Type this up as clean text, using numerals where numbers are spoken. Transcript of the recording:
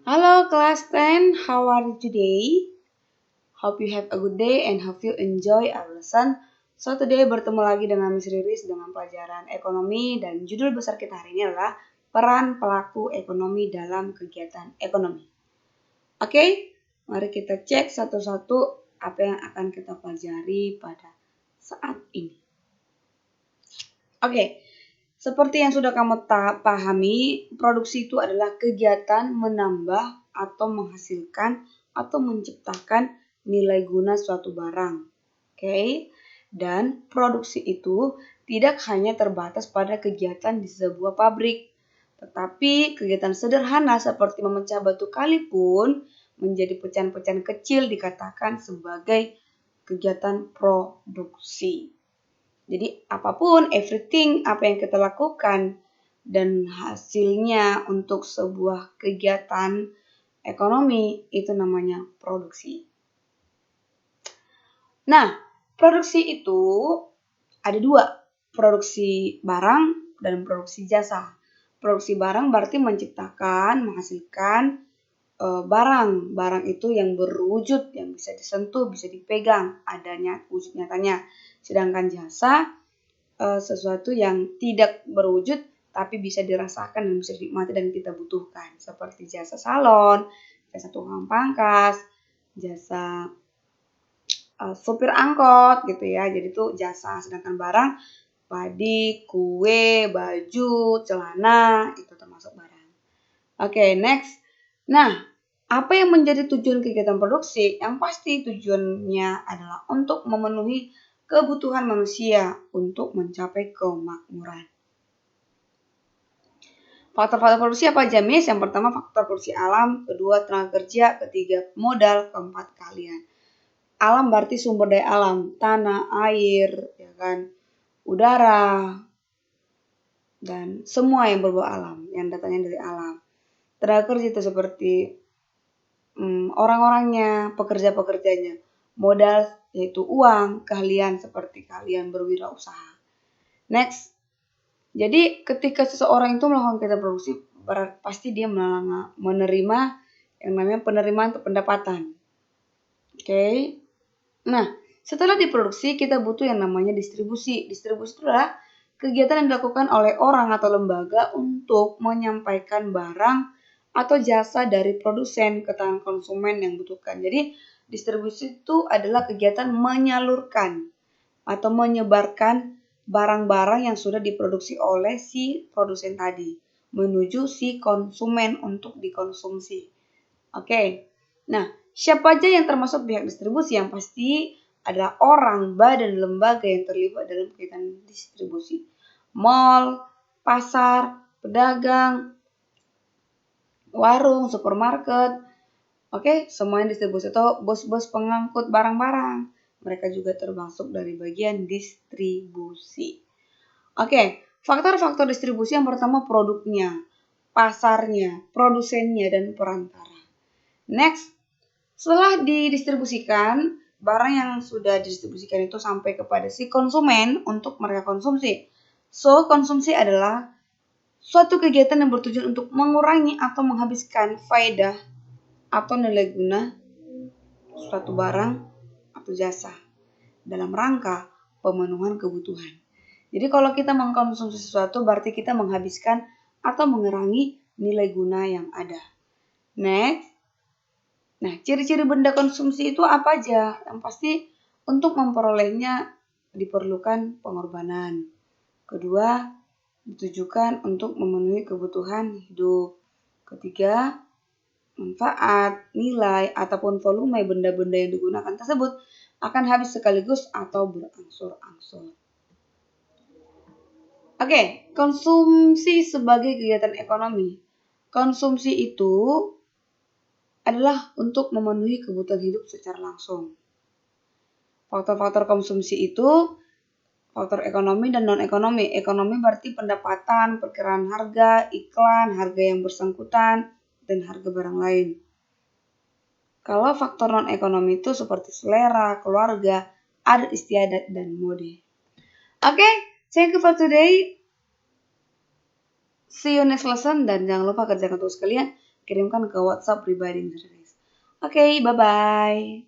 Halo kelas 10, how are you today? Hope you have a good day and hope you enjoy our lesson. So today bertemu lagi dengan Miss Riris dengan pelajaran ekonomi dan judul besar kita hari ini adalah peran pelaku ekonomi dalam kegiatan ekonomi. Oke, mari kita cek satu-satu apa yang akan kita pelajari pada saat ini. Oke. Seperti yang sudah kamu pahami, produksi itu adalah kegiatan menambah atau menghasilkan atau menciptakan nilai guna suatu barang. Oke? Dan produksi itu tidak hanya terbatas pada kegiatan di sebuah pabrik, tetapi kegiatan sederhana seperti memecah batu kali pun menjadi pecahan-pecahan kecil dikatakan sebagai kegiatan produksi. Jadi apapun, everything, apa yang kita lakukan dan hasilnya untuk sebuah kegiatan ekonomi itu namanya produksi. Nah, produksi itu ada dua, produksi barang dan produksi jasa. Produksi barang berarti menciptakan, menghasilkan barang. Barang itu yang berwujud, yang bisa disentuh, bisa dipegang, adanya wujud nyatanya. Sedangkan jasa sesuatu yang tidak berwujud tapi bisa dirasakan dan bisa dinikmati dan kita butuhkan. Seperti jasa salon, jasa tukang pangkas, jasa supir angkot gitu ya. Jadi itu jasa. Sedangkan barang, padi, kue, baju, celana, itu termasuk barang. Oke, next. Nah, apa yang menjadi tujuan kegiatan produksi? Yang pasti tujuannya adalah untuk memenuhi kebutuhan manusia untuk mencapai kemakmuran. Faktor-faktor produksi apa aja, Miss? Yang pertama faktor produksi alam, kedua tenaga kerja, ketiga modal, keempat kalian. Alam berarti sumber daya alam, tanah, air, ya kan, udara, dan semua yang berbau alam, yang datangnya dari alam. Tenaga kerja itu seperti orang-orangnya, pekerja-pekerjanya. Modal yaitu uang, keahlian seperti kalian berwirausaha. Next. Jadi ketika seseorang itu melakukan kegiatan produksi, pasti dia menerima yang namanya penerimaan atau pendapatan. Oke. Nah, setelah diproduksi kita butuh yang namanya distribusi. Distribusi itu adalah kegiatan yang dilakukan oleh orang atau lembaga untuk menyampaikan barang atau jasa dari produsen ke tangan konsumen yang butuhkan. Jadi distribusi itu adalah kegiatan menyalurkan atau menyebarkan barang-barang yang sudah diproduksi oleh si produsen tadi menuju si konsumen untuk dikonsumsi. Oke. Nah, siapa aja yang termasuk pihak distribusi? Yang pasti adalah orang, badan, lembaga yang terlibat dalam kegiatan distribusi. Mall, pasar, pedagang, warung, supermarket, oke, semuanya distribusi atau bos-bos pengangkut barang-barang. Mereka juga termasuk dari bagian distribusi. Oke, faktor-faktor distribusi yang pertama produknya, pasarnya, produsennya, dan perantara. Next, setelah didistribusikan, barang yang sudah didistribusikan itu sampai kepada si konsumen untuk mereka konsumsi. So, konsumsi adalah suatu kegiatan yang bertujuan untuk mengurangi atau menghabiskan faedah atau nilai guna suatu barang atau jasa dalam rangka pemenuhan kebutuhan. Jadi kalau kita mengkonsumsi sesuatu berarti kita menghabiskan atau mengurangi nilai guna yang ada. Next. Nah, ciri-ciri benda konsumsi itu apa aja? Yang pasti untuk memperolehnya diperlukan pengorbanan. Kedua, ditujukan untuk memenuhi kebutuhan hidup. Ketiga, manfaat, nilai, ataupun volume benda-benda yang digunakan tersebut akan habis sekaligus atau berangsur-angsur. Oke, konsumsi sebagai kegiatan ekonomi. Konsumsi itu adalah untuk memenuhi kebutuhan hidup secara langsung. Faktor-faktor konsumsi itu faktor ekonomi dan non-ekonomi. Ekonomi berarti pendapatan, perkiraan harga, iklan, harga yang bersangkutan, dan harga barang lain. Kalau faktor non-ekonomi itu seperti selera, keluarga, adat istiadat, dan mode. Oke, thank you for today. See you next lesson dan jangan lupa kerjakan tugas kalian. kirimkan ke WhatsApp pribadi guys. Oke, bye-bye.